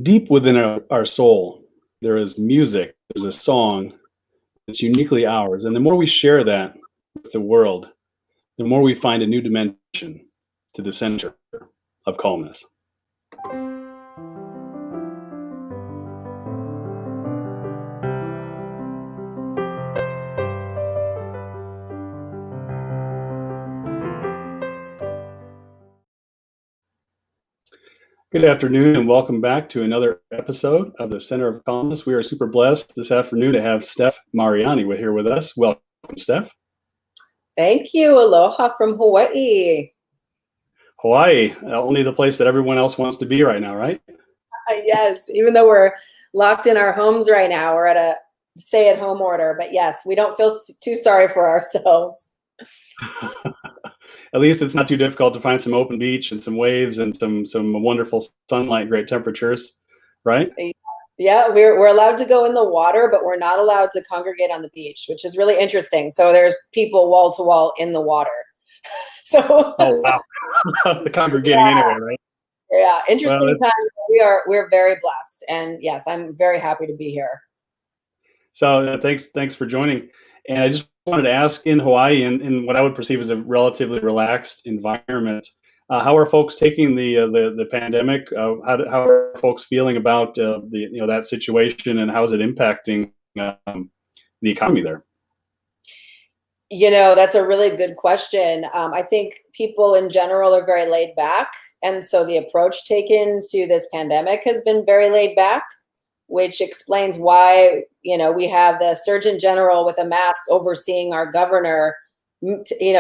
Deep within our soul, there is music, there's a song that's uniquely ours. And the more we share that with the world, the more we find a new dimension to the center of calmness. Good afternoon, and welcome back to another episode of the Center of Calmness. We are super blessed this afternoon to have Steph Mariani here with us. Welcome, Steph. Thank you. Aloha from Hawaii. Hawaii, only the place that everyone else wants to be right now, right? Yes, even though we're locked in our homes right now, we're at a stay-at-home order. But yes, we don't feel too sorry for ourselves. At least it's not too difficult to find some open beach and some waves and some wonderful sunlight, great temperatures, right? Yeah, we're allowed to go in the water, but we're not allowed to congregate on the beach, which is really interesting. So there's people wall to wall in the water. So oh wow, the congregating anyway, right? Yeah, interesting time. We're very blessed, and yes, I'm very happy to be here. So thanks for joining. And I just wanted to ask, in Hawaii, in what I would perceive as a relatively relaxed environment, how are folks taking the pandemic? How are folks feeling about that situation, and how is it impacting the economy there? That's a really good question. I think people in general are very laid back, and so the approach taken to this pandemic has been very laid back, which explains why, we have the Surgeon General with a mask overseeing our governor,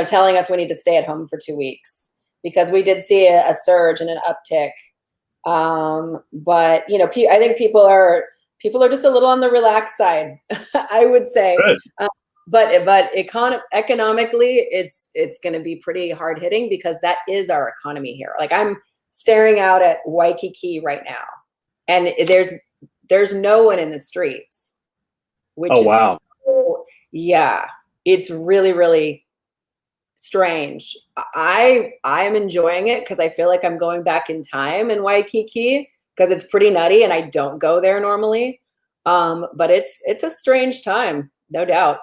telling us we need to stay at home for 2 weeks, because we did see a surge and an uptick. But, I think people are just a little on the relaxed side, I would say. But economically, it's going to be pretty hard hitting, because that is our economy here. Like, I'm staring out at Waikiki right now, and there's no one in the streets, which is wow. Yeah, it's really, really strange. I'm enjoying it, because I feel like I'm going back in time in Waikiki, because it's pretty nutty and I don't go there normally. But it's a strange time, no doubt.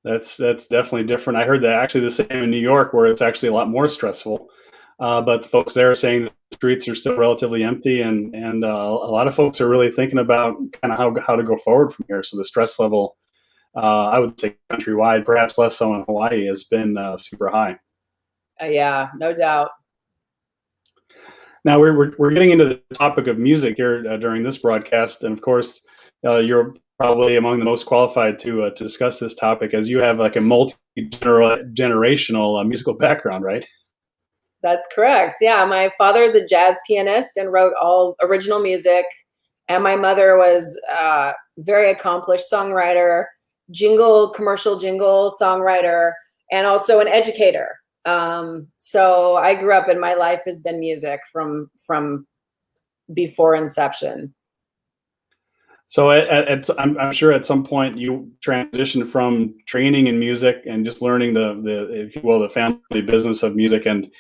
That's definitely different. I heard that actually the same in New York, where it's actually a lot more stressful. But the folks there are saying the streets are still relatively empty, and a lot of folks are really thinking about kind of how to go forward from here. So the stress level, I would say countrywide, perhaps less so in Hawaii, has been super high. Yeah, no doubt. Now we're getting into the topic of music here during this broadcast, and of course, you're probably among the most qualified to discuss this topic, as you have like a multi-generational musical background, right? That's correct. Yeah, my father is a jazz pianist and wrote all original music, and my mother was a very accomplished songwriter, commercial jingle songwriter, and also an educator. So I grew up, and my life has been music from before inception. So I'm sure at some point you transitioned from training in music and just learning the if you will, the family business of music, and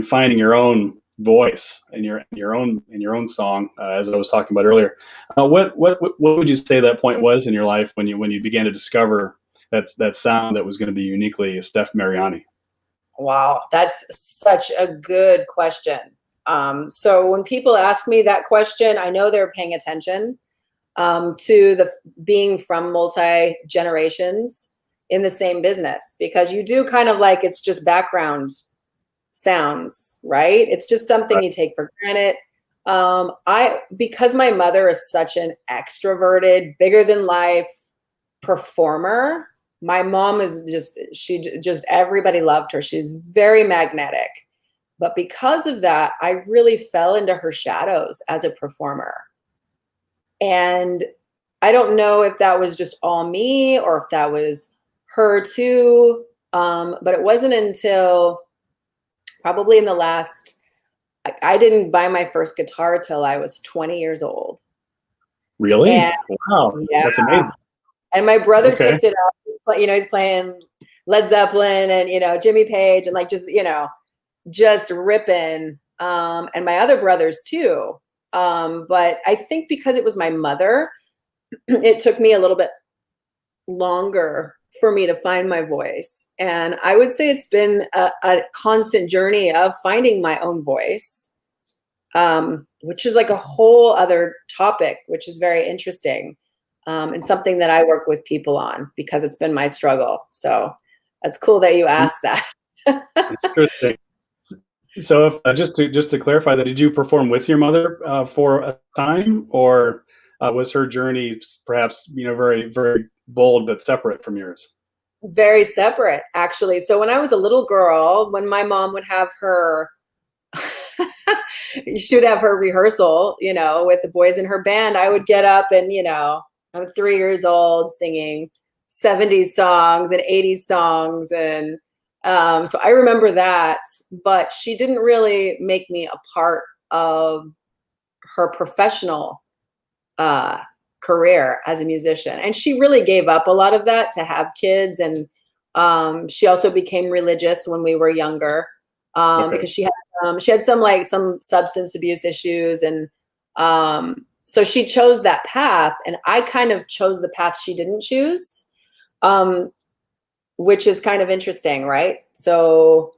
finding your own voice and your own song, as I was talking about earlier. What would you say that point was in your life when you began to discover that sound that was going to be uniquely Steph Mariani? Wow, that's such a good question. So when people ask me that question, I know they're paying attention to the being from multi generations in the same business, because you do kind of like, it's just background sounds, right? It's just something you take for granted. Because my mother is such an extroverted, bigger than life performer. My mom is just everybody loved her. She's very magnetic. But because of that, I really fell into her shadows as a performer. And I don't know if that was just all me or if that was her too. But it wasn't until probably in the last, I didn't buy my first guitar till I was 20 years old. Really? And, wow. Yeah. That's amazing. And my brother picked it up. He's playing Led Zeppelin and, Jimmy Page, and like just ripping. And my other brothers too. But I think because it was my mother, it took me a little bit longer for me to find my voice. And I would say it's been a constant journey of finding my own voice, which is like a whole other topic, which is very interesting, and something that I work with people on because it's been my struggle. So that's cool that you asked that. Interesting. So, if, just to clarify that, did you perform with your mother for a time, or was her journey perhaps very very bold but separate from yours? Very separate, actually. So when I was a little girl, when my mom would have her, she would have her rehearsal, with the boys in her band, I would get up and, I'm 3 years old singing 70s songs and 80s songs. And so I remember that, but she didn't really make me a part of her professional career as a musician. And she really gave up a lot of that to have kids. And she also became religious when we were younger, because she had some substance abuse issues. And so she chose that path, and I kind of chose the path she didn't choose, which is kind of interesting, right? So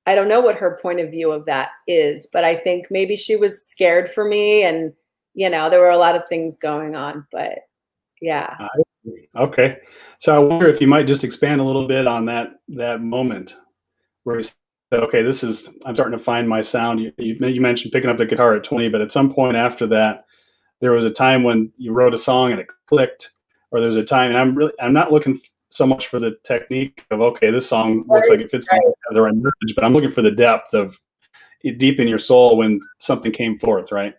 I don't know what her point of view of that is, but I think maybe she was scared for me, and there were a lot of things going on, but yeah. Okay. So I wonder if you might just expand a little bit on that moment where you said, okay, I'm starting to find my sound. You mentioned picking up the guitar at 20, but at some point after that, there was a time when you wrote a song and it clicked, or there's a time, and I'm not looking so much for the technique of, okay, this song looks like it fits the right message, but I'm looking for the depth of deep in your soul when something came forth, right?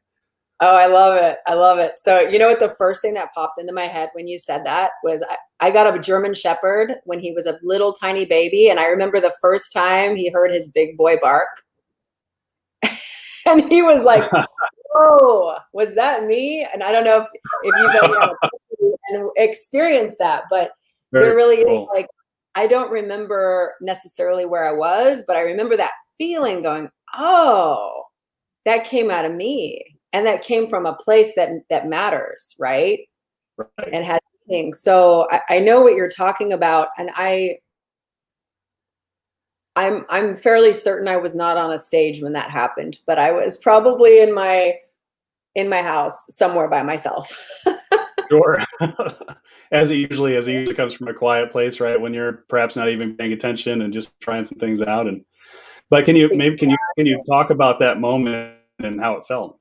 Oh, I love it. I love it. So you know what, the first thing that popped into my head when you said that was I got a German Shepherd when he was a little tiny baby. And I remember the first time he heard his big boy bark. And he was like, whoa, was that me? And I don't know if you've ever experienced that, but Very there really cool. is, like, I don't remember necessarily where I was, but I remember that feeling going, oh, that came out of me. And that came from a place that matters, right? Right. And has meaning. So I know what you're talking about, and I'm fairly certain I was not on a stage when that happened, but I was probably in my house somewhere by myself. Sure. As it usually comes from a quiet place, right? When you're perhaps not even paying attention and just trying some things out. But can you talk about that moment and how it felt?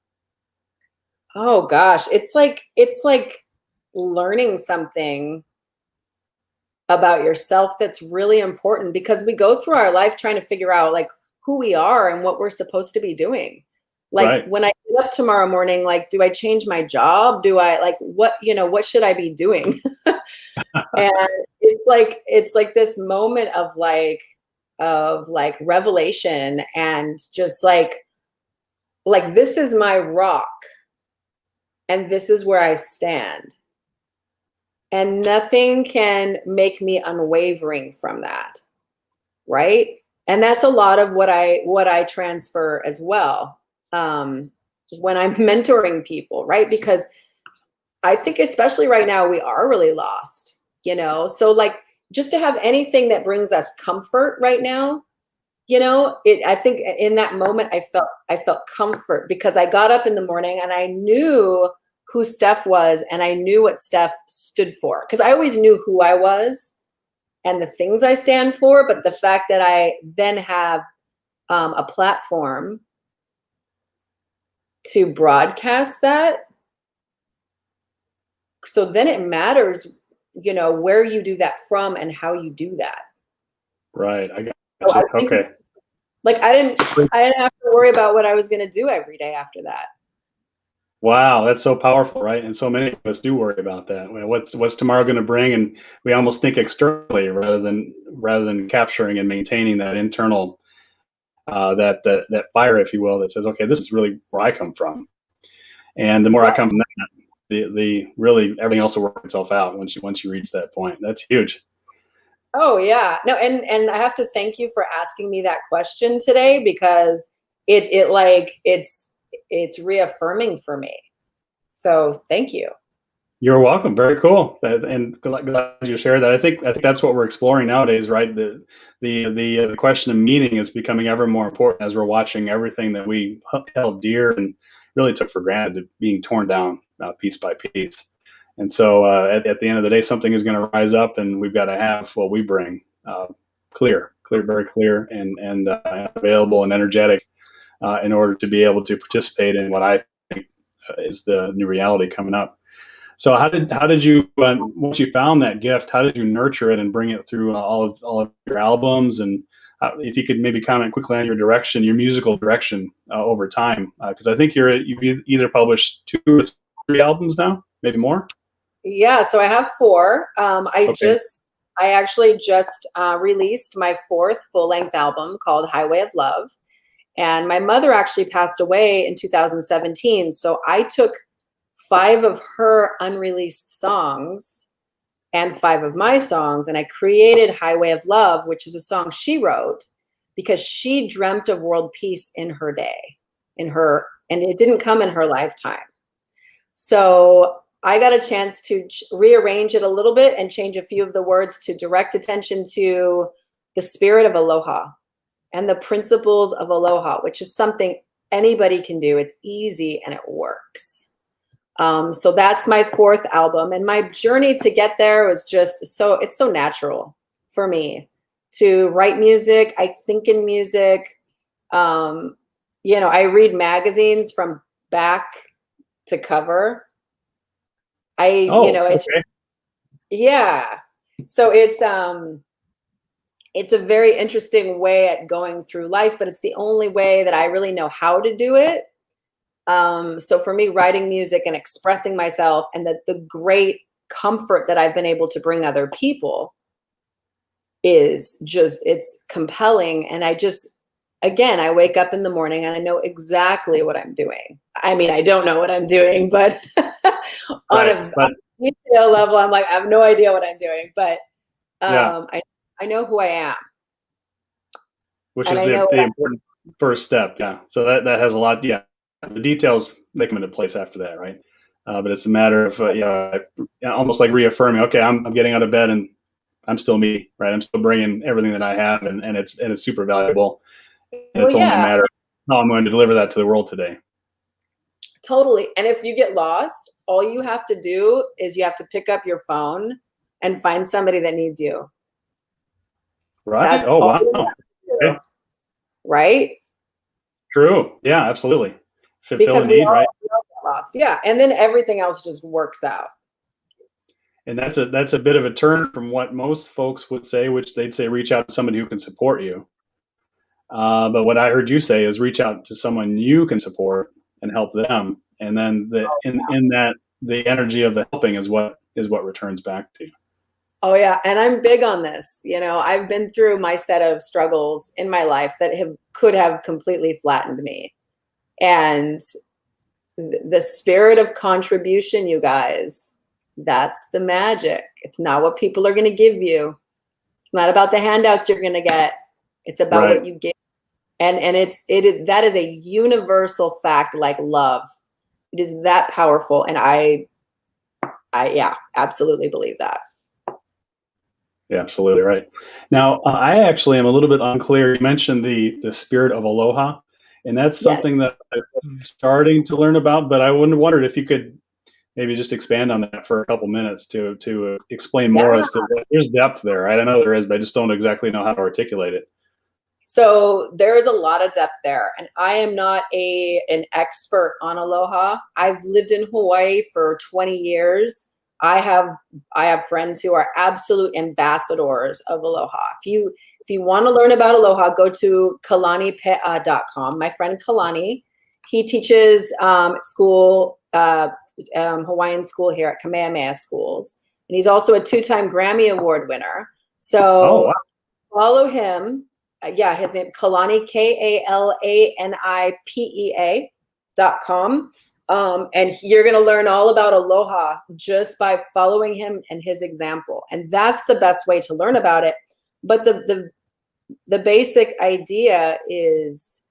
Oh gosh, it's like learning something about yourself that's really important, because we go through our life trying to figure out like who we are and what we're supposed to be doing. Like Right. when I get up tomorrow morning, like, do I change my job? Do I like what should I be doing? And it's like this moment of like revelation, and just like this is my rock, and this is where I stand. And nothing can make me unwavering from that, right? And that's a lot of what I transfer as well, when I'm mentoring people, right? Because I think especially right now we are really lost, so like just to have anything that brings us comfort right now, I think in that moment I felt comfort, because I got up in the morning and I knew who Steph was, and I knew what Steph stood for, because I always knew who I was and the things I stand for, but the fact that I then have a platform to broadcast that, so then it matters, where you do that from and how you do that. Right. I got So you. Okay. like I didn't have to worry about what I was going to do every day after that. Wow, that's so powerful, right? And so many of us do worry about that. Well, what's tomorrow going to bring? And we almost think externally rather than capturing and maintaining that internal that fire, if you will, that says, okay, this is really where I come from. And the more I come from that, the really everything else will work itself out once you reach that point. That's huge. Oh yeah. No, and I have to thank you for asking me that question today, because it's it's reaffirming for me. So thank you. You're welcome. Very cool. And glad you shared that. I think that's what we're exploring nowadays, right? The question of meaning is becoming ever more important as we're watching everything that we held dear and really took for granted being torn down piece by piece. And so at the end of the day, something is going to rise up, and we've got to have what we bring clear, very clear, and available and energetic in order to be able to participate in what I think is the new reality coming up. So how did you once you found that gift, how did you nurture it and bring it through all of your albums? And if you could maybe comment quickly on your musical direction over time, because I think you've either published 2 or 3 albums now, maybe more. Yeah, so I have 4. Okay. I actually just released my 4th full-length album called Highway of Love, and my mother actually passed away in 2017. So I took 5 of her unreleased songs and 5 of my songs, and I created Highway of Love, which is a song she wrote because she dreamt of world peace in her day, and it didn't come in her lifetime. So I got a chance to rearrange it a little bit and change a few of the words to direct attention to the spirit of aloha and the principles of aloha, which is something anybody can do. It's easy and it works. So that's my 4th album, and my journey to get there was just it's so natural for me to write music. I think in music. I read magazines from back to cover. Okay. Yeah. So it's a very interesting way at going through life, but it's the only way that I really know how to do it. So for me, writing music and expressing myself, and the great comfort that I've been able to bring other people is it's compelling. And again, I wake up in the morning and I know exactly what I'm doing. I mean, I don't know what I'm doing, but on a detail level, I'm like, I have no idea what I'm doing, but I know who I am. Which is the important first step. Yeah. So that has a lot. Yeah. The details make them into place after that, right? But it's a matter of almost like reaffirming. Okay, I'm getting out of bed and I'm still me, right? I'm still bringing everything that I have, and it's super valuable. And it's only a matter of how I'm going to deliver that to the world today. Totally. And if you get lost, all you have to do is you have to pick up your phone and find somebody that needs you. Right. That's wow. Okay. Right. True. Yeah. Absolutely. Because we all get lost. Yeah. And then everything else just works out. And that's a bit of a turn from what most folks would say, which they'd say reach out to somebody who can support you. But what I heard you say is reach out to someone you can support and help them, and then in that the energy of the helping is what returns back to you. Oh yeah, and I'm big on this. I've been through my set of struggles in my life that could have completely flattened me, and the spirit of contribution, you guys, that's the magic. It's not what people are going to give you. It's not about the handouts you're going to get. It's about what you give. And that is a universal fact, like love. It is that powerful. And I absolutely believe that. Yeah, absolutely right. Now, I actually am a little bit unclear. You mentioned the spirit of aloha, and that's something that I'm starting to learn about, but I wondered if you could maybe just expand on that for a couple minutes to explain more as to there's depth there. Right? I know there is, but I just don't exactly know how to articulate it. So there is a lot of depth there, and I am not an expert on aloha. I've lived in Hawaii for 20 years. I have friends who are absolute ambassadors of aloha. If you want to learn about aloha, go to kalanipe'a.com. My friend Kalani, he teaches Hawaiian school here at Kamehameha Schools, and he's also a 2-time Grammy Award winner. So follow him. His name Kalani, KALANIPEA.com. And you're going to learn all about aloha just by following him and his example. And that's the best way to learn about it. But the basic idea is,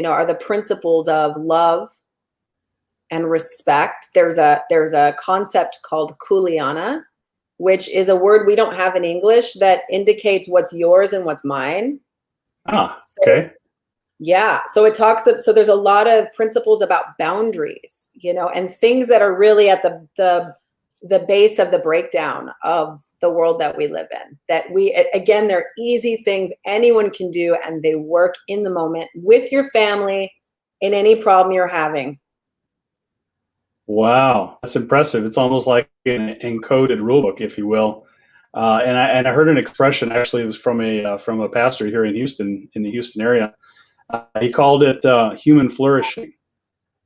are the principles of love, and respect. There's a concept called kuleana, which is a word we don't have in English that indicates what's yours and what's mine. Ah, okay. Yeah, so it talks, so there's a lot of principles about boundaries, you know, and things that are really at the base of the breakdown of the world that we live in. That we, again, they're easy things anyone can do, and they work in the moment with your family in any problem you're having. Wow, that's impressive. It's almost like an encoded rule book, if you will. And I heard an expression, actually, it was from a pastor here in Houston, in the Houston area. He called it human flourishing,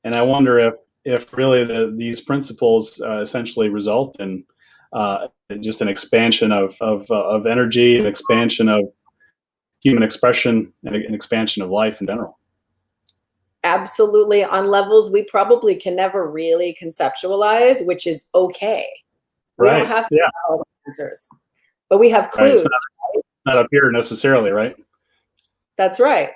and I wonder if really these principles essentially result in just an expansion of energy, an expansion of human expression, and an expansion of life in general. Absolutely, on levels we probably can never really conceptualize, which is okay. We Right. don't have to Yeah. have all the answers, but we have Right. clues. It's not up here necessarily, right? That's right.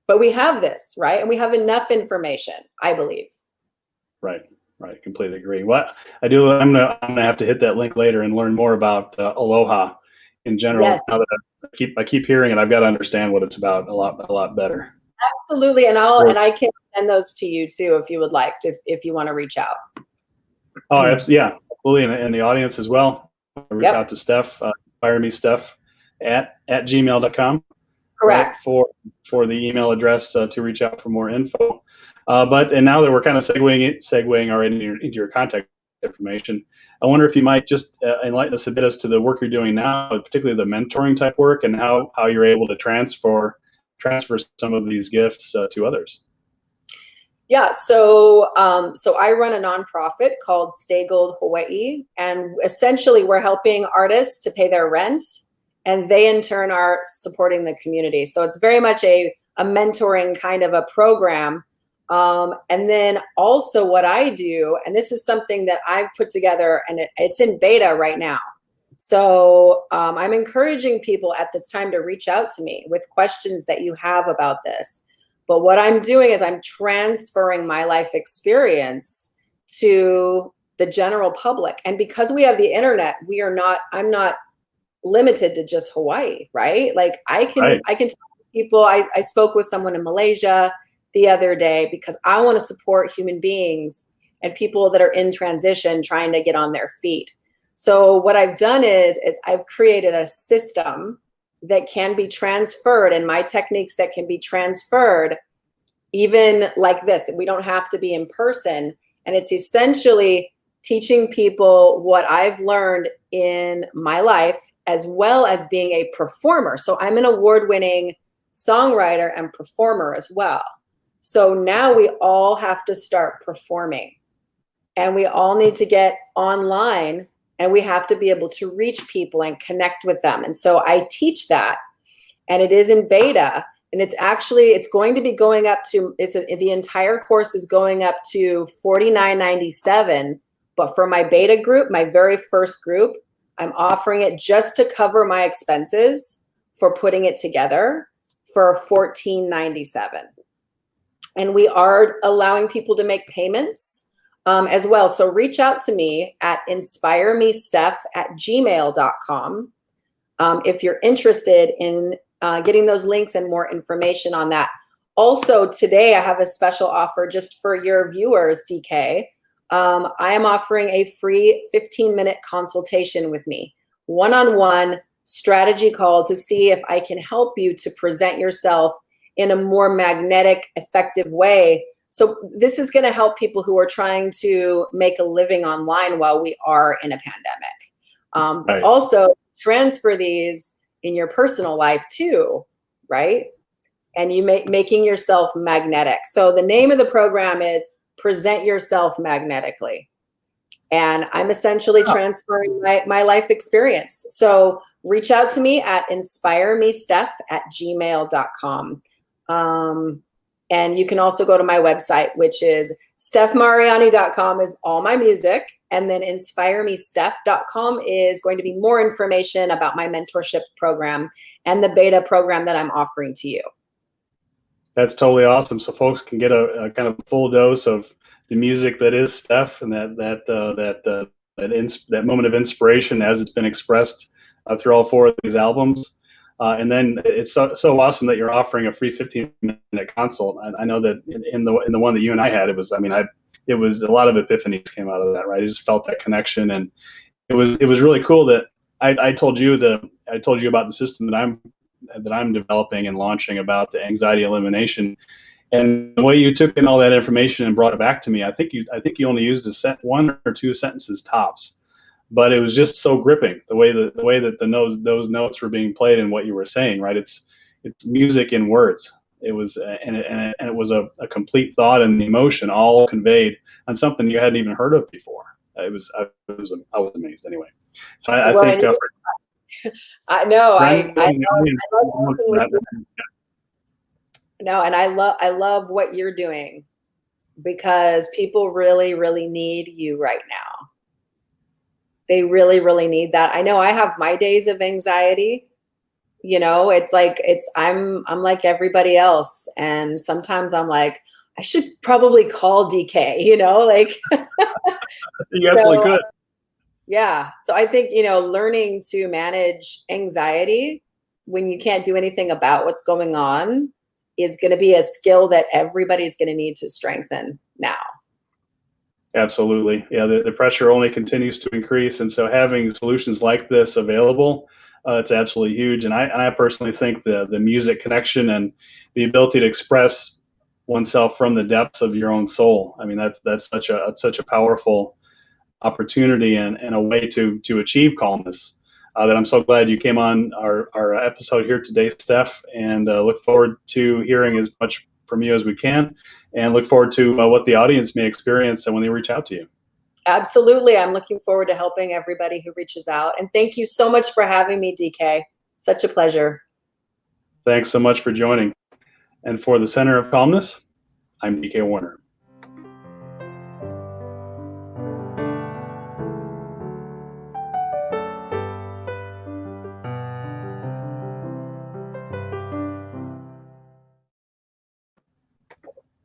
But we have this, right? And we have enough information, I believe. Right. Right. Completely agree. What I do, I'm gonna have to hit that link later and learn more about aloha in general. Yes. Now that I keep hearing it, I've got to understand what it's about a lot better. Absolutely, and I can send those to you too if you would like to, if you want to reach out. Oh, yeah, absolutely, and the audience as well. Reach Yep. out to Steph, inspire me, Steph at gmail.com. Correct. Right, for the email address to reach out for more info. And now that we're kind of segueing already into your contact information, I wonder if you might just enlighten us a bit as to the work you're doing now, particularly the mentoring type work, and how you're able to transfer some of these gifts to others. Yeah, so I run a nonprofit called Stay Gold Hawaii, and essentially we're helping artists to pay their rent, and they in turn are supporting the community. So it's very much a mentoring kind of a program. And then also what I do, and this is something that I've put together, and it's in beta right now. So I'm encouraging people at this time to reach out to me with questions that you have about this. But what I'm doing is I'm transferring my life experience to the general public. And because we have the internet, I'm not limited to just Hawaii, right? Like I can talk to people. I spoke with someone in Malaysia the other day because I want to support human beings and people that are in transition trying to get on their feet. So what I've done is I've created a system that can be transferred, and my techniques that can be transferred even like this. We don't have to be in person. And it's essentially teaching people what I've learned in my life, as well as being a performer. So I'm an award-winning songwriter and performer as well. So now we all have to start performing, and we all need to get online, and we have to be able to reach people and connect with them. And so I teach that, and it is in beta, and it's going to be going up to, the entire course is going up to $49.97. But for my beta group, my very first group, I'm offering it just to cover my expenses for putting it together for $14.97. And we are allowing people to make payments as well. So reach out to me at inspiremesteph@gmail.com if you're interested in getting those links and more information on that. Also, today I have a special offer just for your viewers, DK. I am offering a free 15-minute consultation with me, one-on-one strategy call to see if I can help you to present yourself in a more magnetic, effective way. So this is going to help people who are trying to make a living online while we are in a pandemic. But also transfer these in your personal life too, right? And you making yourself magnetic. So the name of the program is Present Yourself Magnetically. And I'm essentially transferring my life experience. So reach out to me at inspiremesteph@gmail.com. And you can also go to my website, which is stephmariani.com is all my music. And then inspiremesteph.com is going to be more information about my mentorship program and the beta program that I'm offering to you. That's totally awesome. So folks can get a kind of full dose of the music that is Steph, and that moment of inspiration as it's been expressed through all four of these albums. And then it's so awesome that you're offering a free 15-minute consult. I know that in the one that you and I had, it was it was a lot of epiphanies came out of that, right? I just felt that connection, and it was really cool that I told you about the system that I'm developing and launching about the anxiety elimination. And the way you took in all that information and brought it back to me, I think you only used one or two sentences tops, but it was just so gripping the way that those notes were being played and what you were saying, right? It's music in words. It was and it was a complete thought and emotion all conveyed on something you hadn't even heard of before. I was amazed anyway. So I think I know I love working with you. No, and I love what you're doing, because people really, really need you right now. They really, really need that. I know I have my days of anxiety. You know, I'm like everybody else. And sometimes I'm like, I should probably call DK, you know, like you absolutely could. Yeah. So I think, learning to manage anxiety when you can't do anything about what's going on is going to be a skill that everybody's going to need to strengthen now. Absolutely. Yeah, the pressure only continues to increase. And so having solutions like this available, it's absolutely huge. And I personally think the music connection and the ability to express oneself from the depths of your own soul, I mean, that's such a powerful opportunity and a way to achieve calmness. That I'm so glad you came on our episode here today, Steph, and look forward to hearing as much from you as we can, and look forward to what the audience may experience when they reach out to you. Absolutely. I'm looking forward to helping everybody who reaches out. And thank you so much for having me, DK. Such a pleasure. Thanks so much for joining. And for the Center of Calmness, I'm DK Warner.